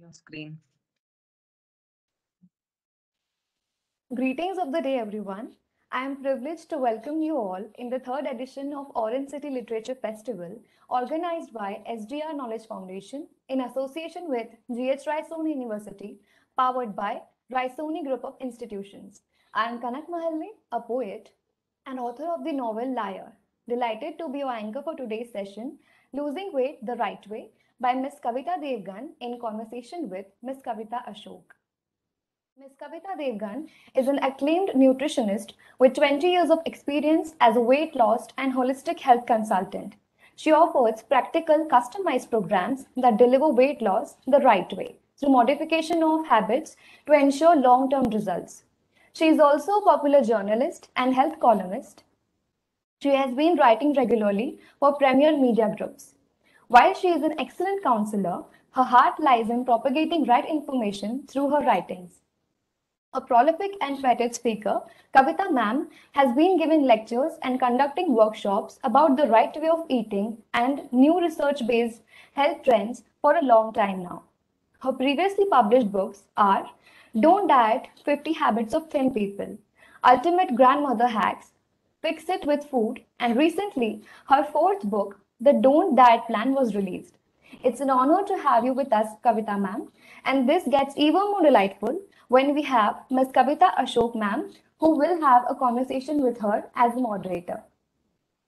your screen. Greetings of the day, everyone. I am privileged to welcome you all in the third edition of Orange City Literature Festival, organized by SDR Knowledge Foundation in association with GH Raisoni University, powered by Raisoni Group of Institutions. I am Kanak Mahalle, a poet and author of the novel Liar. Delighted to be your anchor for today's session, Losing Weight the Right Way by Ms. Kavita Devgan in conversation with Ms. Kavita Ashok. Ms. Kavita Devgan is an acclaimed nutritionist with 20 years of experience as a weight loss and holistic health consultant. She offers practical, customized programs that deliver weight loss the right way through modification of habits to ensure long-term results. She is also a popular journalist and health columnist. She has been writing regularly for premier media groups. While she is an excellent counselor, her heart lies in propagating right information through her writings. A prolific and feted speaker, Kavita ma'am has been giving lectures and conducting workshops about the right way of eating and new research-based health trends for a long time now. Her previously published books are Don't Diet, 50 Habits of Thin People, Ultimate Grandmother Hacks, Fix It with Food, and recently her fourth book, The Don't Diet Plan, was released. It's an honor to have you with us, Kavita ma'am, and this gets even more delightful when we have Ms. Kavita Ashok ma'am, who will have a conversation with her as a moderator.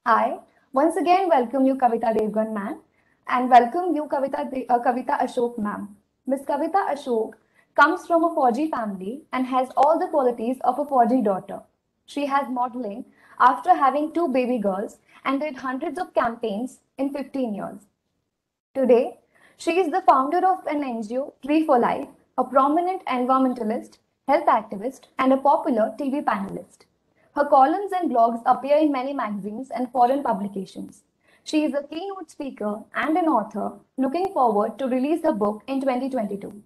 I once again welcome you, Kavita Devgan ma'am, and welcome you, Kavita Ashok ma'am. Ms. Kavita Ashok comes from a Fauji family and has all the qualities of a Fauji daughter. She has modeling after having two baby girls and did hundreds of campaigns in 15 years. Today, she is the founder of an NGO, Tree for Life, a prominent environmentalist, health activist, and a popular TV panelist. Her columns and blogs appear in many magazines and foreign publications. She is a keynote speaker and an author, looking forward to release her book in 2022.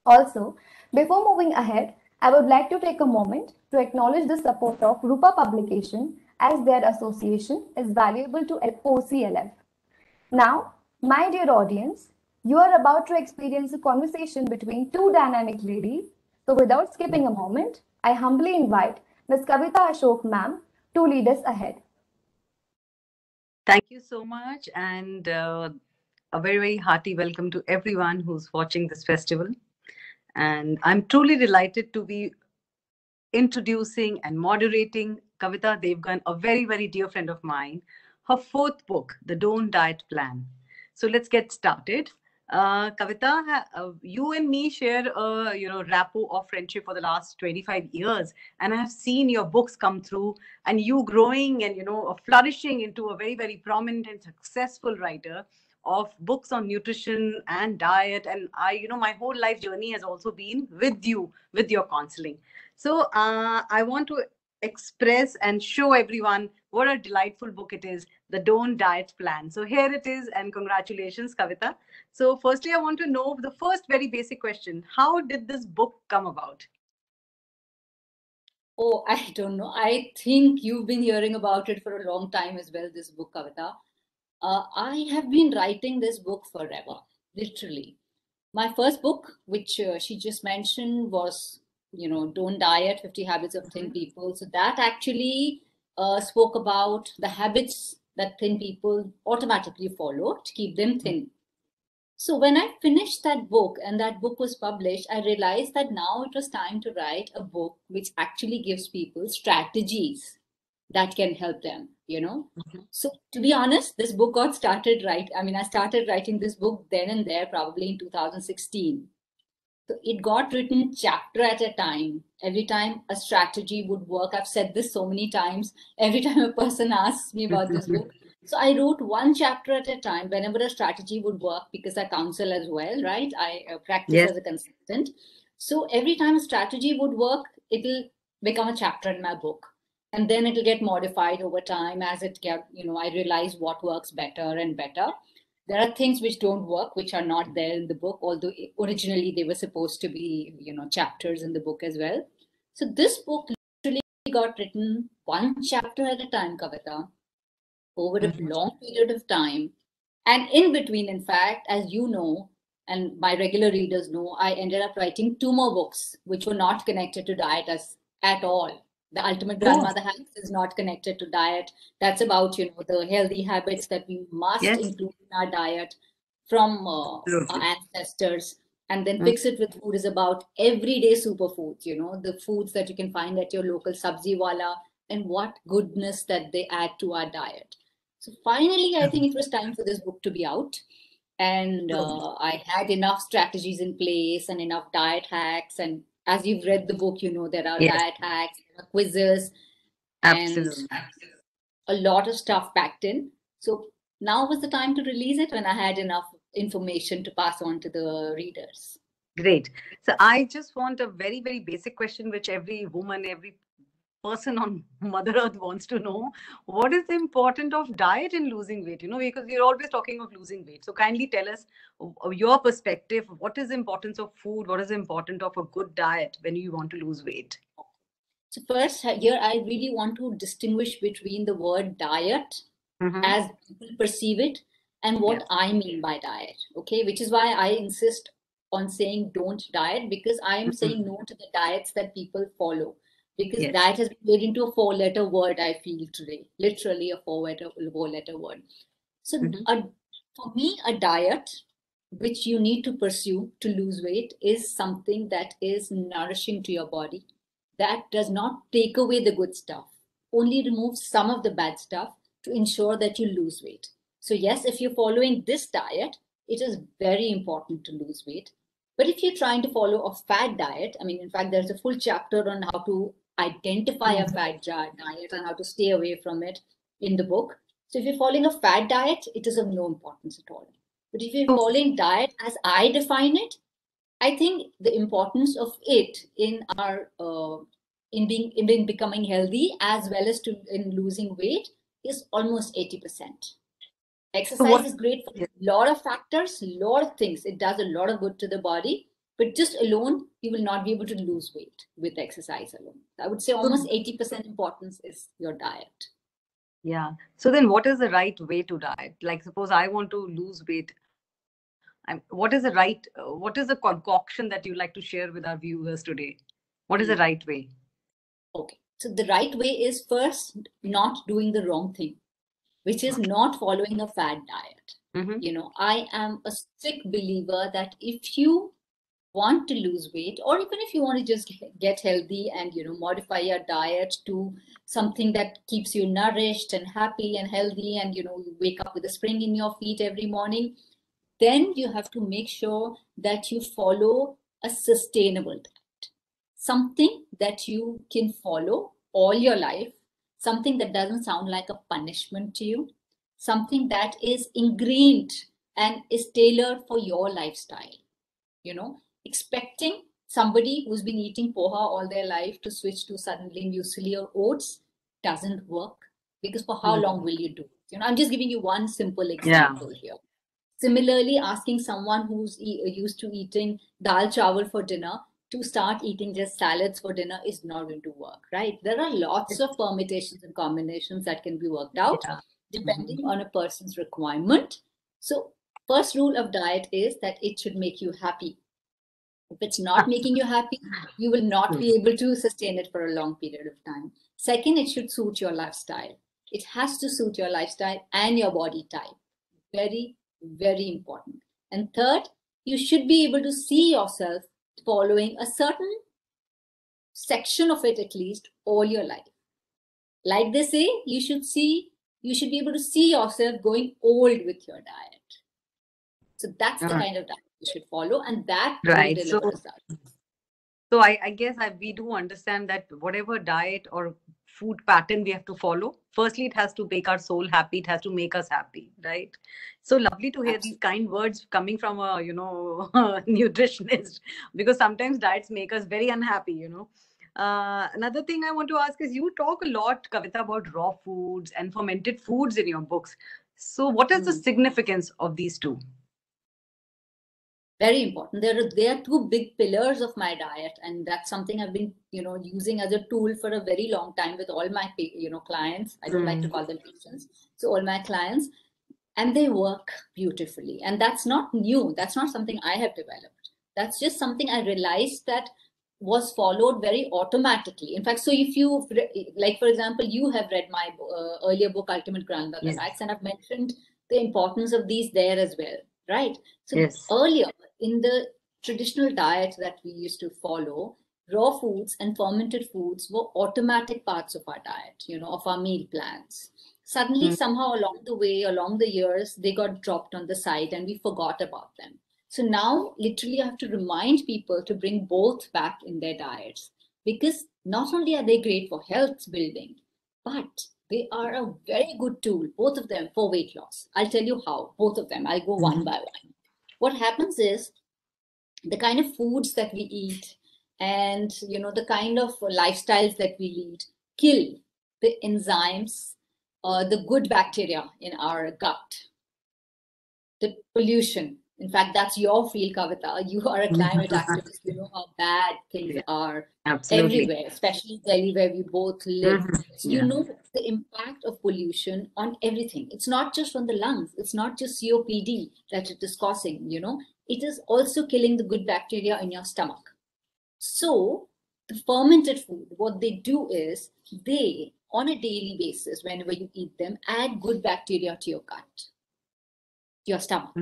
Also, before moving ahead, I would like to take a moment to acknowledge the support of Rupa Publication as their association is valuable to OCLF. Now, my dear audience, you are about to experience a conversation between two dynamic ladies. So without skipping a moment, I humbly invite Ms. Kavita Ashok ma'am to lead us ahead. Thank you so much, and a very, very hearty welcome to everyone who's watching this festival. And I'm truly delighted to be introducing and moderating Kavita Devgan, a very, very dear friend of mine, her fourth book, The Don't Diet Plan. So let's get started. Kavita, you and me share a rapport of friendship for the last 25 years, and I have seen your books come through, and you growing and flourishing into a very, very prominent and successful writer of books on nutrition and diet. And my whole life journey has also been with you, with your counseling. So I want to express and show everyone what a delightful book it is, The Don't Diet Plan. So here it is, and congratulations, Kavita. So firstly, I want to know the first very basic question. How did this book come about? Oh, I don't know. I think you've been hearing about it for a long time as well, this book, Kavita. I have been writing this book forever, literally. My first book, which she just mentioned, was, Don't Diet, 50 Habits of Thin People. So that actually spoke about the habits that thin people automatically follow to keep them thin. So when I finished that book and that book was published, I realized that now it was time to write a book which actually gives people strategies that can help them, So to be honest, this book got started right. I mean, I started writing this book then and there, probably in 2016. So it got written chapter at a time. Every time a strategy would work, I've said this so many times, every time a person asks me about this book. So I wrote one chapter at a time whenever a strategy would work, because I counsel as well, right? I practice as a consultant. So every time a strategy would work, it'll become a chapter in my book. And then it'll get modified over time as it get, I realize what works better and better. There are things which don't work, which are not there in the book, although originally they were supposed to be, chapters in the book as well. So this book literally got written one chapter at a time, Kavita, over a long period of time. And in between, in fact, as you know, and my regular readers know, I ended up writing 2 more books, which were not connected to diet at all. The Ultimate Grandmother Hacks is not connected to diet. That's about, the healthy habits that we must Yes. include in our diet from our ancestors. And then Fix It with Food is about everyday superfoods, the foods that you can find at your local sabzi wala and what goodness that they add to our diet. So finally, I think it was time for this book to be out. And I had enough strategies in place and enough diet hacks. And as you've read the book, there are diet hacks, there are quizzes, and a lot of stuff packed in. So now was the time to release it when I had enough information to pass on to the readers. Great. So I just want a very, very basic question, which every woman, every person on Mother Earth wants to know. What is the importance of diet in losing weight? Because we're always talking of losing weight. So kindly tell us your perspective. What is the importance of food? What is the importance of a good diet when you want to lose weight? So first, here I really want to distinguish between the word diet as people perceive it and what I mean by diet. Okay, which is why I insist on saying don't diet, because I am saying no to the diets that people follow. Because diet has been made into a 4-letter word, I feel today, literally a 4-letter word. So for me, a diet which you need to pursue to lose weight is something that is nourishing to your body, that does not take away the good stuff, only removes some of the bad stuff to ensure that you lose weight. So yes, if you're following this diet, it is very important to lose weight. But if you're trying to follow a fad diet, in fact, there's a full chapter on how to identify a fad diet and how to stay away from it in the book. So if you're following a fad diet, it is of no importance at all. But if you're following diet as I define it, I think the importance of it in our in becoming healthy as well as in losing weight is almost 80%. Exercise is great for a lot of factors, a lot of things. It does a lot of good to the body, but just alone, you will not be able to lose weight with exercise alone. I would say almost 80% importance is your diet. Yeah. So then what is the right way to diet? Like suppose I want to lose weight. What is the concoction that you like to share with our viewers today? What is the right way? Okay. So the right way is first not doing the wrong thing, which is not following a fad diet. I am a strict believer that if you want to lose weight, or even if you want to just get healthy and, modify your diet to something that keeps you nourished and happy and healthy, and, you wake up with a spring in your feet every morning, then you have to make sure that you follow a sustainable diet, something that you can follow all your life, something that doesn't sound like a punishment to you, something that is ingrained and is tailored for your lifestyle. Expecting somebody who's been eating poha all their life to switch to suddenly muesli or oats doesn't work, because for how long will you do it? I'm just giving you one simple example here. Similarly, asking someone who's used to eating dal chawal for dinner to start eating just salads for dinner is not going to work, right? There are lots of permutations and combinations that can be worked out depending on a person's requirement. So first rule of diet is that it should make you happy. If it's not making you happy, you will not be able to sustain it for a long period of time. Second, it should suit your lifestyle. It has to suit your lifestyle and your body type. Very, very important. And third, you should be able to see yourself following a certain section of it at least all your life. Like they say, you should be able to see yourself going old with your diet. So that's the kind of diet you should follow, and that will deliver results. So I guess we do understand that whatever diet or food pattern we have to follow, firstly, it has to make our soul happy. It has to make us happy, right? So lovely to hear these kind words coming from a, nutritionist, because sometimes diets make us very unhappy, Another thing I want to ask is, you talk a lot, Kavita, about raw foods and fermented foods in your books. So what is the significance of these two? Very important. There are two big pillars of my diet, and that's something I've been, using as a tool for a very long time with all my, clients. I don't like to call them patients. So all my clients, and they work beautifully. And that's not new. That's not something I have developed. That's just something I realized that was followed very automatically. In fact, so if you, like, for example, you have read my earlier book, Ultimate Grandmother Yes. Hacks, and I've mentioned the importance of these there as well, right? So Yes. earlier in the traditional diet that we used to follow, raw foods and fermented foods were automatic parts of our diet, of our meal plans. Suddenly, somehow along the way, along the years, they got dropped on the side and we forgot about them. So now, literally, I have to remind people to bring both back in their diets, because not only are they great for health building, but they are a very good tool, both of them, for weight loss. I'll tell you how, both of them. I'll go one by one. What happens is, the kind of foods that we eat and the kind of lifestyles that we lead kill the enzymes, the good bacteria in our gut, the pollution. In fact, that's your field, Kavita. You are a climate activist. You know how bad things are Absolutely. everywhere, especially Delhi, where we both live. So you Yeah. know the impact of pollution on everything. It's not just on the lungs. It's not just COPD that it is causing, It is also killing the good bacteria in your stomach. So the fermented food, what they do is they, on a daily basis, whenever you eat them, add good bacteria to your gut, your stomach.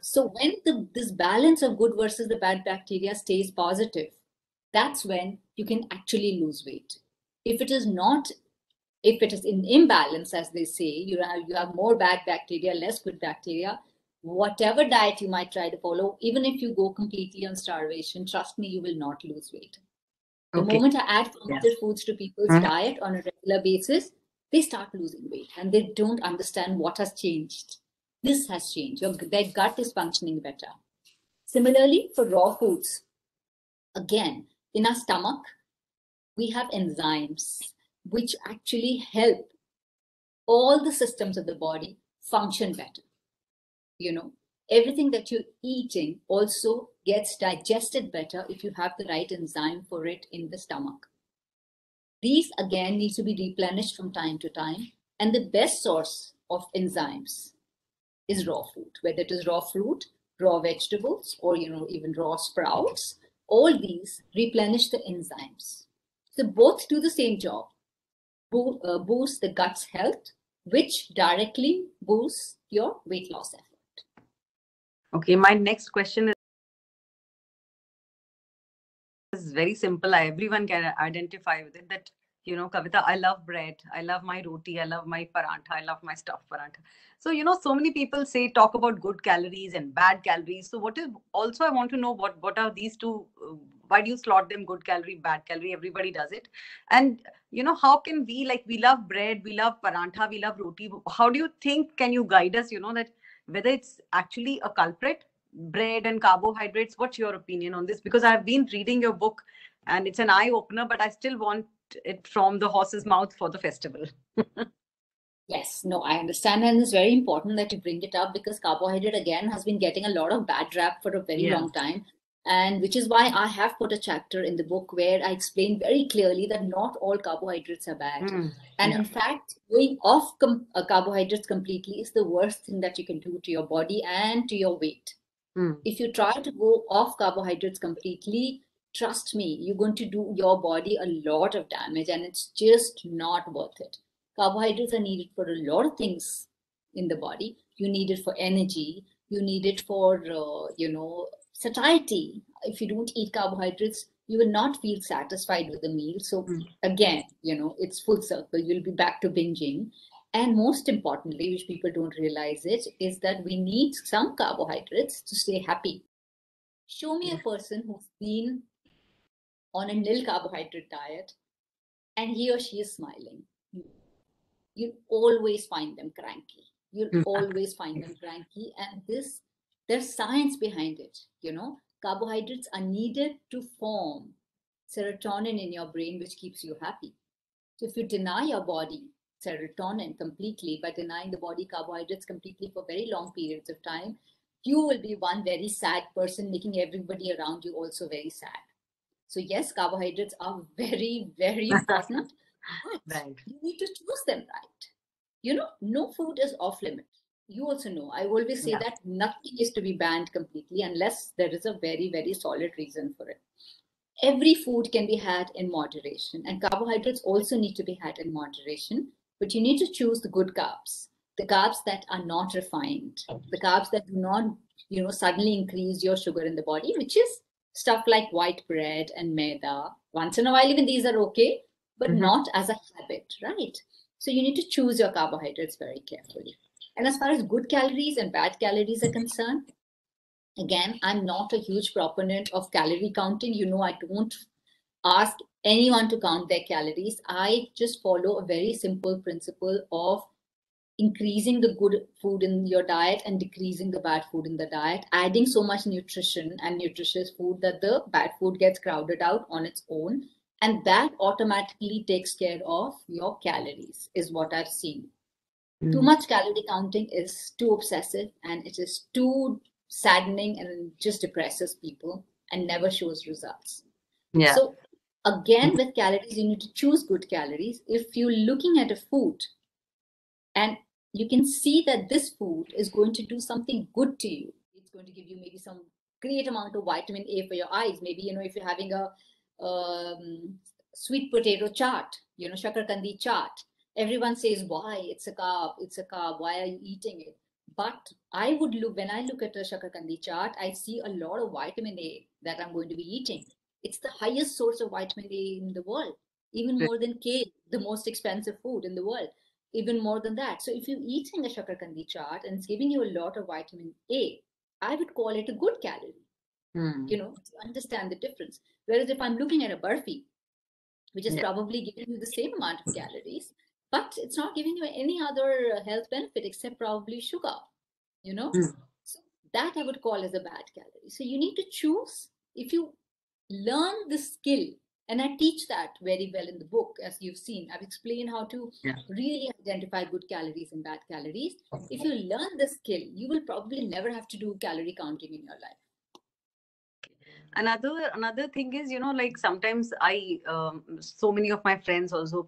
So when this balance of good versus the bad bacteria stays positive, that's when you can actually lose weight. If it is in imbalance, as they say, you have more bad bacteria, less good bacteria, whatever diet you might try to follow, even if you go completely on starvation, trust me, you will not lose weight. The moment I add fermented foods to people's diet on a regular basis, they start losing weight and they don't understand what has changed. This has changed. Their gut is functioning better. Similarly, for raw foods, again, in our stomach, we have enzymes which actually help all the systems of the body function better. Everything that you're eating also gets digested better if you have the right enzyme for it in the stomach. These again need to be replenished from time to time. And the best source of enzymes is raw food, whether it is raw fruit, raw vegetables, or even raw sprouts. All these replenish the enzymes. So both do the same job, boost the gut's health, which directly boosts your weight loss effort. Okay, my next question is very simple. Everyone can identify with it. That Kavita, I love bread. I love my roti. I love my parantha. I love my stuffed parantha. So so many people talk about good calories and bad calories. So what is also, I want to know what are these two? Why do you slot them good calorie, bad calorie? Everybody does it. And how can we love bread, we love parantha, we love roti. How do you think, can you guide us, that whether it's actually a culprit, bread and carbohydrates? What's your opinion on this? Because I've been reading your book and it's an eye opener, but I still want it from the horse's mouth for the festival. Yes, no, I understand. And it's very important that you bring it up, because carbohydrate again has been getting a lot of bad rap for a very long time. And which is why I have put a chapter in the book where I explain very clearly that not all carbohydrates are bad. And in fact, going off carbohydrates completely is the worst thing that you can do to your body and to your weight. If you try to go off carbohydrates completely, trust me, you're going to do your body a lot of damage, and it's just not worth it. Carbohydrates are needed for a lot of things in the body. You need it for energy. You need it for, satiety. If you don't eat carbohydrates, you will not feel satisfied with the meal. So again, it's full circle. You'll be back to binging. And most importantly, which people don't realize it, is that we need some carbohydrates to stay happy. Show me a person who's been on a nil carbohydrate diet and he or she is smiling. You'll always find them cranky. You'll always find them cranky. And there's science behind it. Carbohydrates are needed to form serotonin in your brain, which keeps you happy. So if you deny your body serotonin completely, by denying the body carbohydrates completely for very long periods of time, you will be one very sad person, making everybody around you also very sad. So yes, carbohydrates are very, very important, but you need to choose them right. No food is off limit. you also know, I always say that nothing is to be banned completely unless there is a very, very solid reason for it. Every food can be had in moderation, and carbohydrates also need to be had in moderation, but you need to choose the good carbs, the carbs that are not refined, the carbs that do not, suddenly increase your sugar in the body, which is stuff like white bread and maida. Once in a while, even these are okay, but not as a habit, right? So you need to choose your carbohydrates very carefully. And as far as good calories and bad calories are concerned, again, I'm not a huge proponent of calorie counting. I don't ask anyone to count their calories. I just follow a very simple principle of increasing the good food in your diet and decreasing the bad food in the diet, adding so much nutrition and nutritious food that the bad food gets crowded out on its own. And that automatically takes care of your calories, is what I've seen. Too much calorie counting is too obsessive, and it is too saddening, and just depresses people and never shows results. Yeah. So again, with calories, you need to choose good calories. If you're looking at a food and you can see that this food is going to do something good to you, it's going to give you maybe some great amount of vitamin A for your eyes. Maybe, if you're having a sweet potato chaat, shakarkandi chaat, everyone says, why? It's a carb. Why are you eating it? But when I look at a shakarkandi chaat, I see a lot of vitamin A that I'm going to be eating. It's the highest source of vitamin A in the world, even more than kale, the most expensive food in the world, even more than that. So if you're eating a shakarkandi chaat and it's giving you a lot of vitamin A, I would call it a good calorie, to understand the difference. Whereas if I'm looking at a burfi, which is probably giving you the same amount of calories, but it's not giving you any other health benefit except probably sugar, So that I would call as a bad calorie. So you need to choose. If you learn the skill, and I teach that very well in the book, as you've seen, I've explained how to really identify good calories and bad calories. If you learn the skill, you will probably never have to do calorie counting in your life. Another thing is, like sometimes so many of my friends also,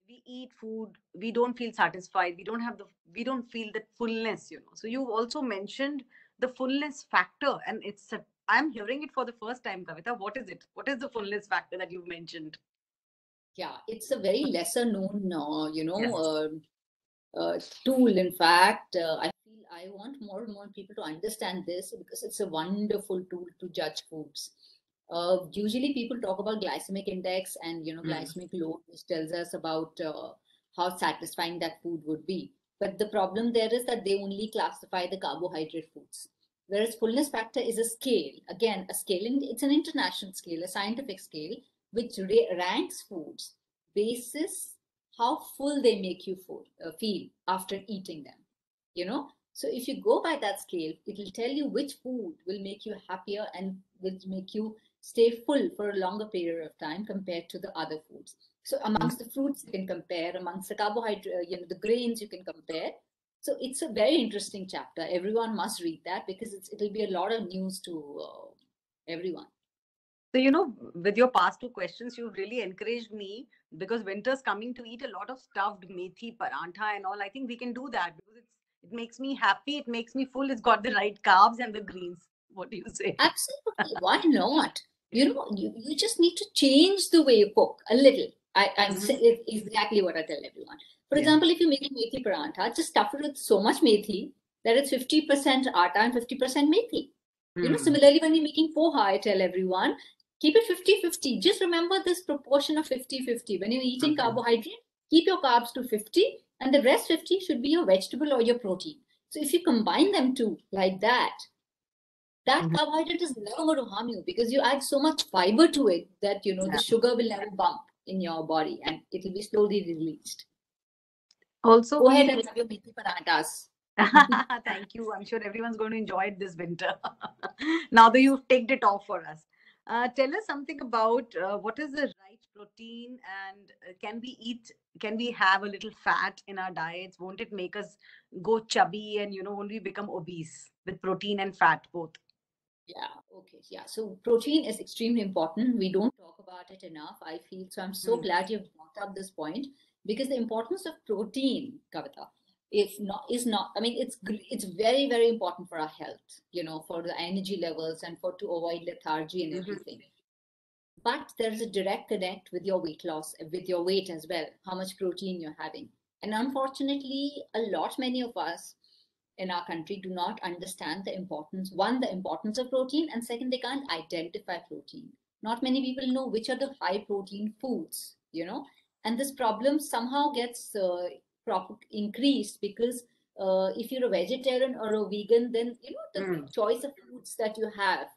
we eat food, we don't feel satisfied, we don't feel that fullness. So you also mentioned the fullness factor, and I'm hearing it for the first time, Kavita. What is it? What is the fullness factor that you've mentioned? Yeah, it's a very lesser known, tool. In fact, I want more and more people to understand this, because it's a wonderful tool to judge foods. Usually people talk about glycemic index and, glycemic load, which tells us about how satisfying that food would be. But the problem there is that they only classify the carbohydrate foods. Whereas fullness factor is a scale, again, a scale, and it's an international scale, a scientific scale, which ranks foods basis how full they make you feel after eating them. So if you go by that scale, it will tell you which food will make you happier and will make you stay full for a longer period of time compared to the other foods. So amongst the fruits you can compare, amongst the carbohydrate, the grains you can compare. So it's a very interesting chapter. Everyone must read that, because it'll be a lot of news to everyone. So, with your past two questions, you've really encouraged me, because winter's coming, to eat a lot of stuffed methi, parantha and all. I think we can do that, because it makes me happy, it makes me full, it's got the right carbs and the greens. What do you say? Absolutely. Why not? You just need to change the way you cook a little. I'm saying exactly what I tell everyone. For example, if you make a methi parantha, just stuff it with so much methi that it's 50% atta and 50% methi. Similarly, when you're making poha, I tell everyone, keep it 50-50. Just remember this proportion of 50-50. When you're eating carbohydrate, keep your carbs to 50, and the rest 50 should be your vegetable or your protein. So if you combine them two like that carbohydrate is never going to harm you, because you add so much fiber to it that the sugar will never bump in your body, and it will be slowly released. Also, go ahead and have your methi paranthas. Thank you. I'm sure everyone's going to enjoy it this winter. Now that you've taken it off for us. Tell us something about what is the right protein, and can we have a little fat in our diets? Won't it make us go chubby and, only become obese with protein and fat both? Yeah, okay. Yeah, so protein is extremely important. We don't talk about it enough, I feel. So I'm so glad you've brought up this point, because the importance of protein, Kavita, is not, I mean, it's very, very important for our health, for the energy levels and to avoid lethargy and everything. But there is a direct connect with your weight loss, with your weight as well, how much protein you're having. And unfortunately, many of us in our country do not understand the importance, one, the importance of protein, and second, they can't identify protein. Not many people know which are the high protein foods, and this problem somehow gets increased because if you're a vegetarian or a vegan, then, the choice of foods that you have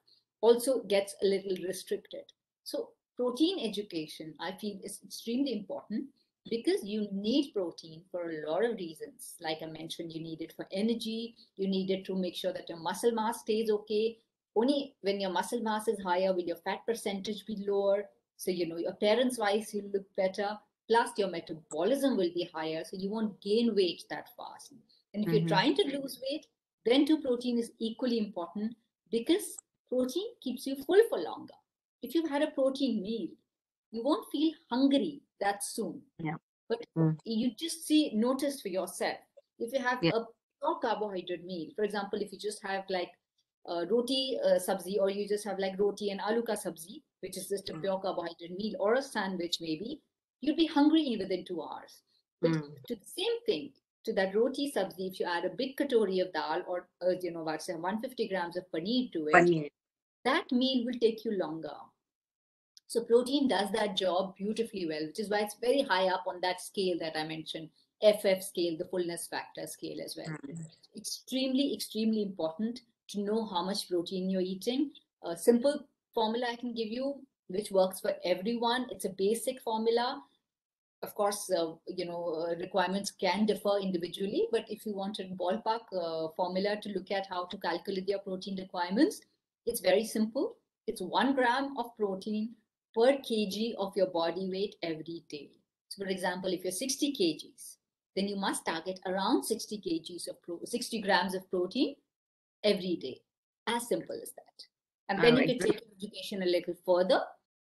also gets a little restricted. So protein education, I feel, is extremely important because you need protein for a lot of reasons. Like I mentioned, you need it for energy, you need it to make sure that your muscle mass stays okay. Only when your muscle mass is higher will your fat percentage be lower. So, your appearance wise, you'll look better. Plus, your metabolism will be higher, so you won't gain weight that fast. And if you're trying to lose weight, then too protein is equally important because protein keeps you full for longer. If you've had a protein meal, you won't feel hungry that soon. Yeah. But you just notice for yourself. If you have a pure carbohydrate meal, for example, if you just have like roti sabzi, or you just have like roti and aloo ka sabzi, which is just a pure carbohydrate meal, or a sandwich maybe, you'd be hungry within 2 hours. But to the same thing, to that roti sabzi, if you add a big katori of dal or, let's say 150 grams of paneer to it, that meal will take you longer. So protein does that job beautifully well, which is why it's very high up on that scale that I mentioned, FF scale, the fullness factor scale as well. Extremely, extremely important to know how much protein you're eating. A simple formula I can give you, which works for everyone. It's a basic formula. Of course, requirements can differ individually, but if you want a ballpark formula to look at how to calculate your protein requirements, it's very simple. It's 1 gram of protein per kg of your body weight every day. So, for example, if you're 60 kgs, then you must target around 60 kgs of 60 grams of protein every day. As simple as that. And then you can take your education a little further.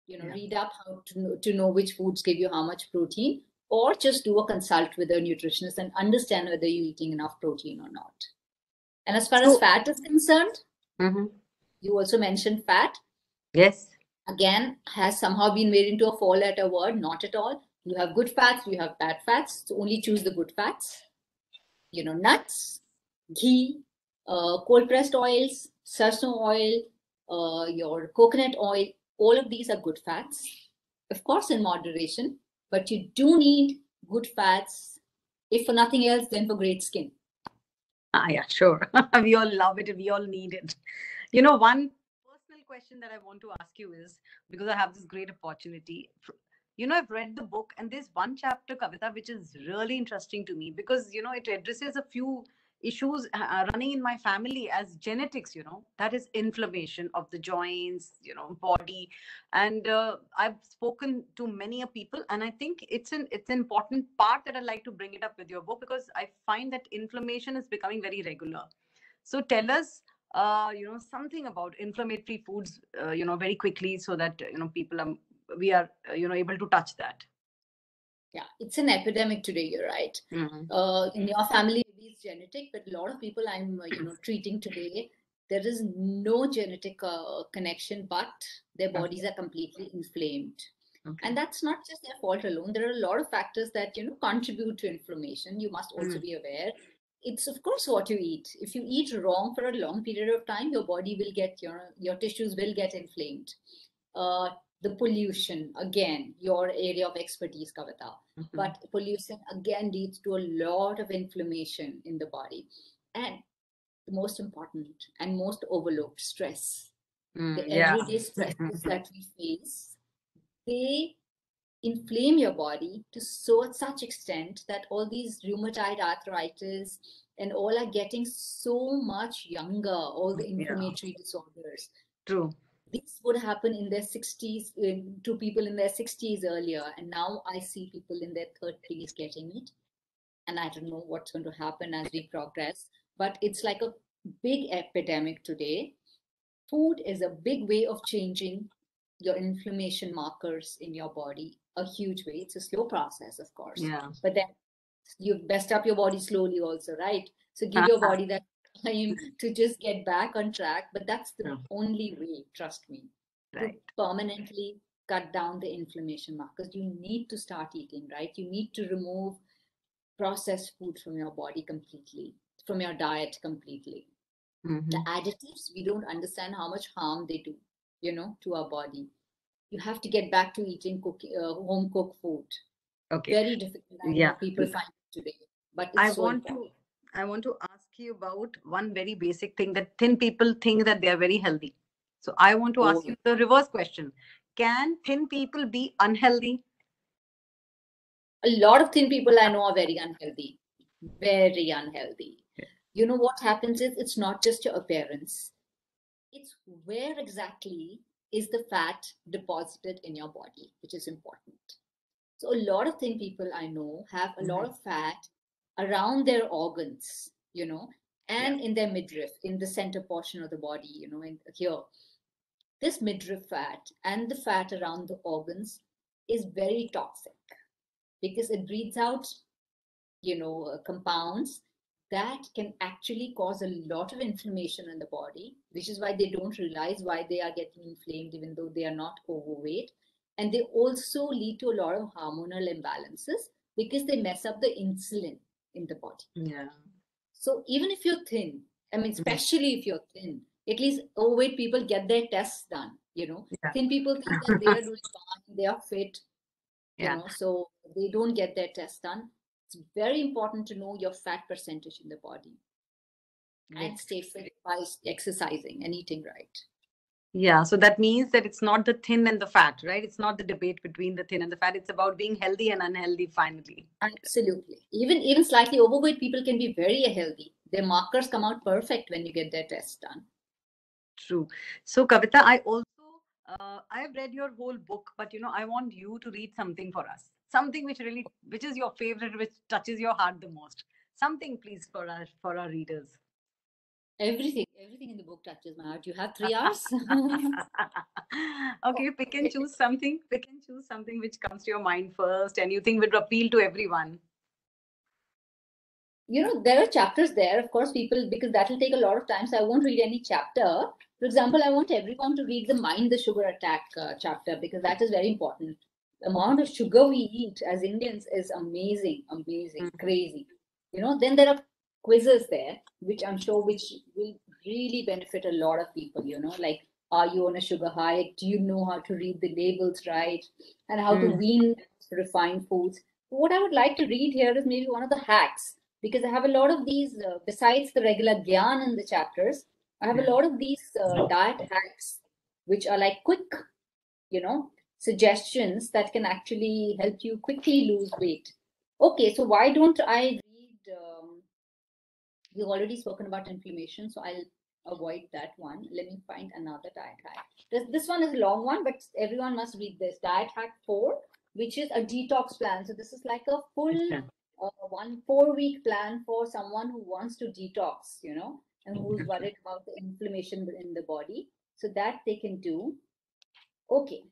Read up how to know which foods give you how much protein, or just do a consult with a nutritionist and understand whether you're eating enough protein or not. And as far as fat is concerned, you also mentioned fat. Yes. Again, has somehow been made into a four-letter word. Not at all. You have good fats, you have bad fats. So only choose the good fats. Nuts, ghee, cold-pressed oils, sarson oil, your coconut oil. All of these are good fats, of course, in moderation, but you do need good fats, if for nothing else, then for great skin. Yeah, sure. We all love it and we all need it. One personal question that I want to ask you is, because I have this great opportunity, I've read the book and there's one chapter, Kavita, which is really interesting to me because, it addresses a few issues running in my family as genetics, that is inflammation of the joints, body. And I've spoken to many people, and I think it's an important part that I'd like to bring it up with your book because I find that inflammation is becoming very regular. So tell us, something about inflammatory foods, very quickly, so that, people we are, able to touch that. Yeah, it's an epidemic today, you're right. In your family, maybe it's genetic, but a lot of people I'm, treating today, there is no genetic connection, but their bodies are completely inflamed. Okay. And that's not just their fault alone. There are a lot of factors that, contribute to inflammation. You must also be aware. It's, of course, what you eat. If you eat wrong for a long period of time, your body will get, your tissues will get inflamed. The pollution, again, your area of expertise, Kavita. But pollution, again, leads to a lot of inflammation in the body. And the most important and most overlooked, stress. The everyday stresses that we face, they inflame your body to such extent that all these rheumatoid arthritis and all are getting so much younger, all the inflammatory disorders. True. This would happen in their 60s, to people in their 60s earlier. And now I see people in their 30s getting it. And I don't know what's going to happen as we progress. But it's like a big epidemic today. Food is a big way of changing your inflammation markers in your body, a huge way. It's a slow process, of course. Yeah. But then You best up your body slowly also, right? So give your body that time to just get back on track. But that's the only way, trust me, to Right. permanently cut down the inflammation markers. You need to start eating, right? You need to remove processed food from your body completely, from your diet completely. The additives, we don't understand how much harm they do, to our body. You have to get back to eating home cooked food. Okay. Very difficult. I know people find it today, but it's so important. I want to ask you about one very basic thing, that thin people think that they are very healthy. So I want to ask you the reverse question. Can thin people be unhealthy? A lot of thin people I know are very unhealthy. Very unhealthy. You know what happens is, it's not just your appearance. It's where exactly is the fat deposited in your body, which is important. So a lot of thin people I know have a lot of fat around their organs, and in their midriff, in the center portion of the body, in here. This midriff fat and the fat around the organs is very toxic because it breathes out, compounds that can actually cause a lot of inflammation in the body, which is why they don't realize why they are getting inflamed, even though they are not overweight. And they also lead to a lot of hormonal imbalances because they mess up the insulin in the body. Yeah. So even if you're thin, especially if you're thin, at least overweight people get their tests done, Thin people think that they are doing fine, they are fit, so they don't get their tests done. It's very important to know your fat percentage in the body and stay fit by exercising and eating right. Yeah, so that means that it's not the thin and the fat, right? It's not the debate between the thin and the fat. It's about being healthy and unhealthy finally. Absolutely. Even slightly overweight people can be very healthy. Their markers come out perfect when you get their tests done. True. So Kavita, I also I've read your whole book, but I want you to read something for us. Something which is your favorite, which touches your heart the most. Something, please, for our readers. Everything in the book touches my heart. You have 3 hours. Okay, pick and choose something. Pick and choose something which comes to your mind first, and you think would appeal to everyone. There are chapters there, of course, people, because that will take a lot of time. So I won't read any chapter. For example, I want everyone to read the Mind the Sugar Attack chapter, because that is very important. The amount of sugar we eat as Indians is amazing, crazy. Then there are quizzes there, which I'm sure which will really benefit a lot of people, like, are you on a sugar high? Do you know how to read the labels right? And how to wean refined foods. What I would like to read here is maybe one of the hacks, because I have a lot of these, besides the regular gyan in the chapters, I have a lot of these diet hacks, which are like quick, suggestions that can actually help you quickly lose weight. Okay, so why don't I read, we've already spoken about inflammation, so I'll avoid that one. Let me find another diet hack. This one is a long one, but everyone must read this. Diet hack 4, which is a detox plan. So this is like a full 4-week plan for someone who wants to detox, and who's worried about the inflammation in the body. So that they can do. Okay.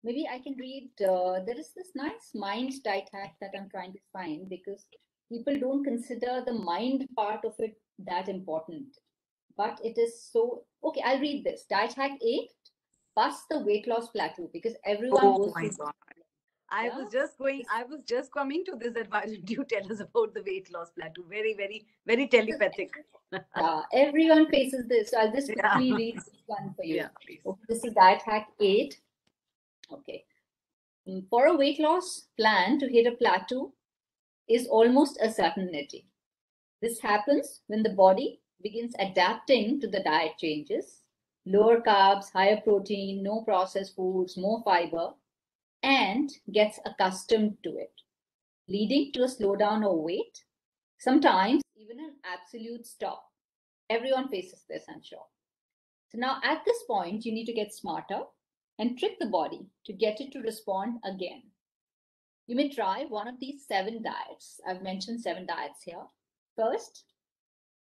Maybe I can read, there is this nice mind diet hack that I'm trying to find, because people don't consider the mind part of it that important. But it is so, okay, I'll read this. Diet hack 8, bust the weight loss plateau, because everyone goes through. God. I was just coming to this advice. You tell us about the weight loss plateau. Very, very, very telepathic. Yeah, everyone faces this. So I'll just quickly read this one for you. Yeah, please. Okay, this is diet hack 8. Okay. For a weight loss plan to hit a plateau is almost a certainty. This happens when the body begins adapting to the diet changes: lower carbs, higher protein, no processed foods, more fiber, and gets accustomed to it, leading to a slowdown of weight, sometimes even an absolute stop. Everyone faces this, I'm sure. So now at this point, you need to get smarter and trick the body to get it to respond again. You may try one of these 7 diets. I've mentioned 7 diets here. First,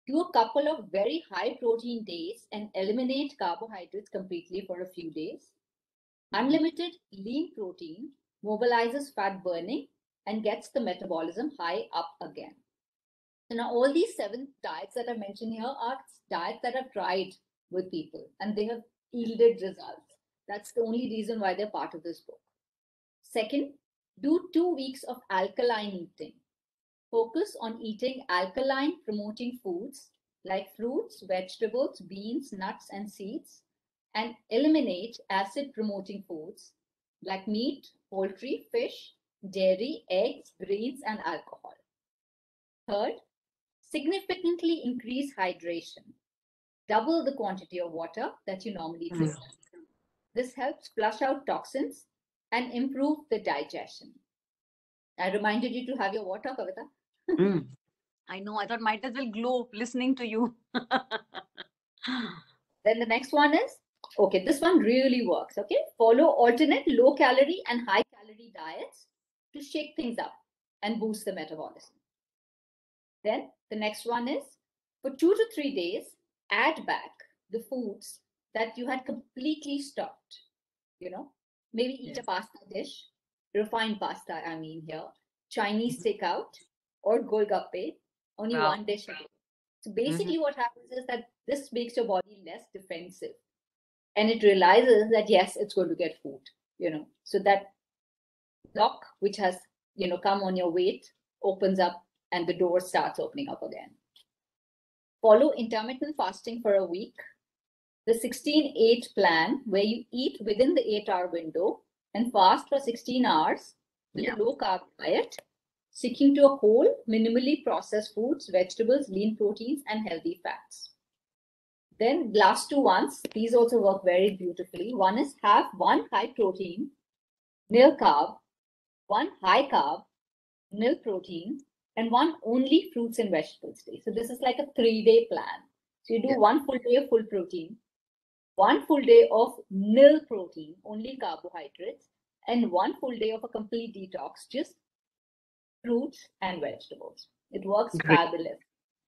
do a couple of very high protein days and eliminate carbohydrates completely for a few days. Unlimited lean protein mobilizes fat burning and gets the metabolism high up again. So now all these 7 diets that I mentioned here are diets that I've tried with people and they have yielded results. That's the only reason why they're part of this book. Second, do 2 weeks of alkaline eating. Focus on eating alkaline promoting foods like fruits, vegetables, beans, nuts, and seeds, and eliminate acid promoting foods like meat, poultry, fish, dairy, eggs, grains, and alcohol. Third, significantly increase hydration. Double the quantity of water that you normally drink. This helps flush out toxins and improve the digestion. I reminded you to have your water, Kavita. I know. I thought might as well glow listening to you. Then the next one is, okay, this one really works. Okay, follow alternate low calorie and high calorie diets to shake things up and boost the metabolism. Then the next one is, for 2 to 3 days, add back the foods that you had completely stopped. You know, maybe eat a pasta dish, refined pasta, I mean here, Chinese takeout, or golgappe, only one dish a day. So basically what happens is that this makes your body less defensive. And it realizes that, yes, it's going to get food, you know. So that lock, which has, you know, come on your weight, opens up and the door starts opening up again. Follow intermittent fasting for a week. The 16-8 plan, where you eat within the 8-hour window and fast for 16 hours with a low-carb diet, sticking to a whole, minimally processed foods, vegetables, lean proteins, and healthy fats. Then last 2 ones, these also work very beautifully. One is have 1 high protein, nil carb, 1 high carb, nil protein, and 1 only fruits and vegetables day. So this is like a 3-day plan. So you do 1 full day of full protein, 1 full day of nil protein, only carbohydrates, and 1 full day of a complete detox, just fruits and vegetables. It works fabulous.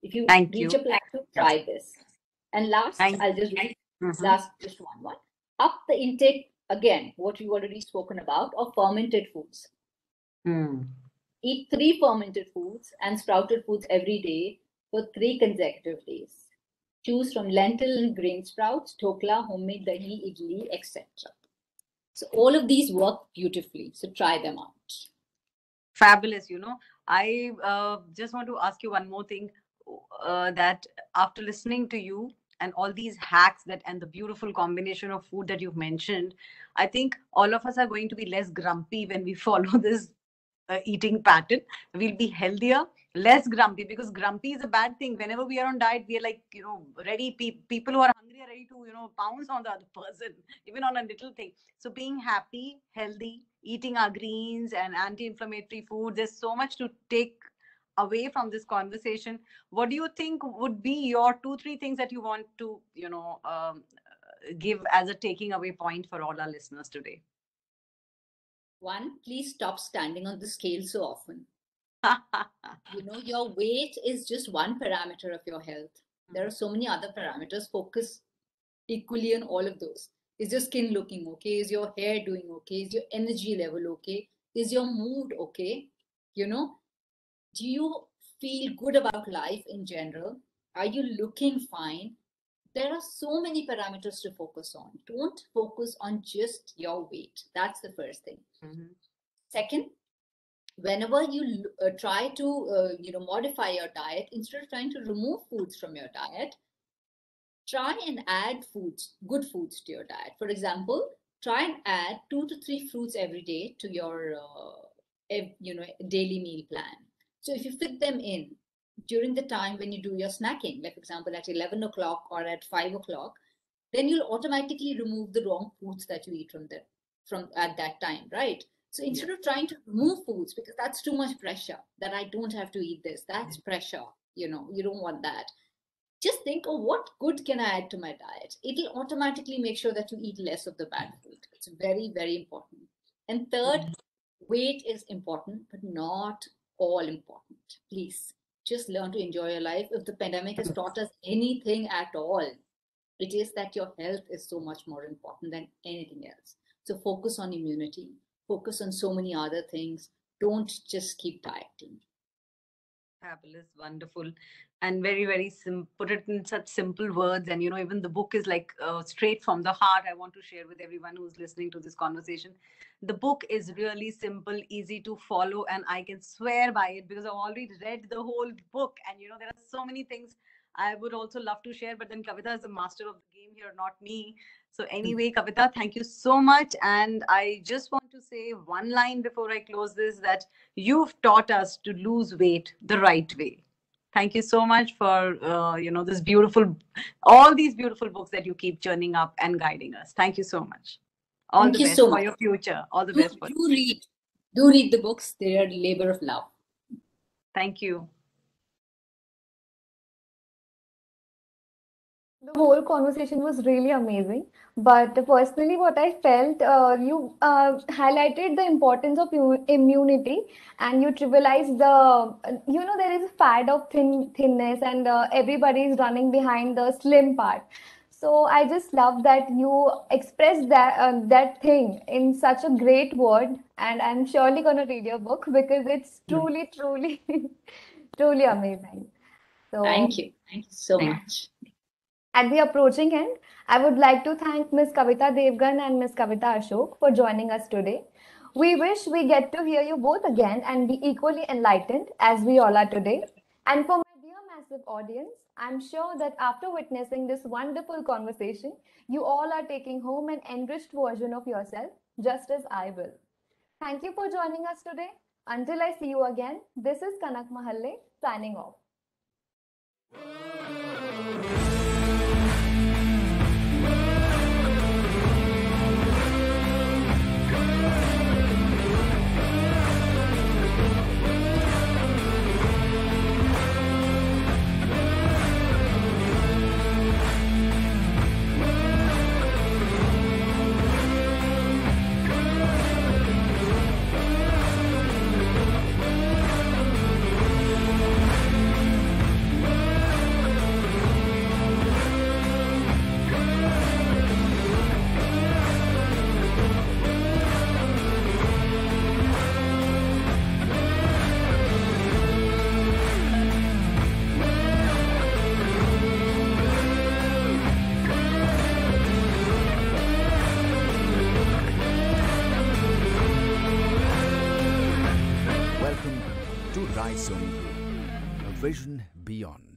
If you reach a plateau, try this. And last, I'll just read just one. Up the intake, again, what we've already spoken about, of fermented foods. Eat 3 fermented foods and sprouted foods every day for 3 consecutive days. Choose from lentil and grain sprouts, dhokla, homemade dahi, idli, etc. So all of these work beautifully. So try them out. Fabulous. You know, I just want to ask you one more thing, that after listening to you and all these hacks that and the beautiful combination of food that you've mentioned, I think all of us are going to be less grumpy when we follow this eating pattern. We'll be healthier, less grumpy, because grumpy is a bad thing. Whenever we are on diet, we are like, you know, ready. People who are hungry are ready to, you know, pounce on the other person, even on a little thing. So being happy, healthy, eating our greens and anti-inflammatory foods, there's so much to take away from this conversation. What do you think would be your 2-3 things that you want to, you know, give as a taking away point for all our listeners today? 1, please stop standing on the scale so often. You know, your weight is just one parameter of your health. There are so many other parameters. Focus equally on all of those. Is your skin looking okay? Is your hair doing okay? Is your energy level okay? Is your mood okay? You know, do you feel good about life in general? Are you looking fine? There are so many parameters to focus on. Don't focus on just your weight. That's the first thing. Second, whenever you try to you know, modify your diet, instead of trying to remove foods from your diet, try and add foods, good foods to your diet. For example, try and add 2 to 3 fruits every day to your you know, daily meal plan. So if you fit them in during the time when you do your snacking, like for example at 11 o'clock or at 5 o'clock, then you'll automatically remove the wrong foods that you eat from at that time, right? So instead of trying to remove foods, because that's too much pressure, that I don't have to eat this, that's pressure, you know, you don't want that. Just think, oh, what good can I add to my diet? It'll automatically make sure that you eat less of the bad food. It's very, very important. And third, weight is important, but not all important. Please just learn to enjoy your life. If the pandemic has taught us anything at all, it is that your health is so much more important than anything else. So focus on immunity, focus on so many other things, Don't just keep dieting. Fabulous, wonderful, and very, very put it in such simple words. And even the book is like straight from the heart. I want to share with everyone who's listening to this conversation. The book is really simple, easy to follow, and I can swear by it because I've already read the whole book. And there are so many things I would also love to share, but then Kavita is the master of the game here, not me. So anyway, Kavita, thank you so much. And I just want to say one line before I close this, that you've taught us to lose weight the right way. Thank you so much for this all these beautiful books that you keep churning up and guiding us. Thank you so much. All Thank the you best so for much. your future. All the best for do read the books. They are labor of love. Thank you. The whole conversation was really amazing. But personally, what I felt, you highlighted the importance of immunity, and you trivialized there is a fad of thinness, and everybody is running behind the slim part. So I just love that you expressed that thing in such a great word, and I'm surely gonna read your book because it's truly, truly, truly amazing. So Thank you so much. at the approaching end, I would like to thank Ms. Kavita Devgan and Ms. Kavita Ashok for joining us today. We wish we get to hear you both again and be equally enlightened as we all are today. And for my dear massive audience, I'm sure that after witnessing this wonderful conversation, you all are taking home an enriched version of yourself, just as I will. Thank you for joining us today. Until I see you again, this is Kanak Mahalle signing off. Raisoni Group, a vision beyond.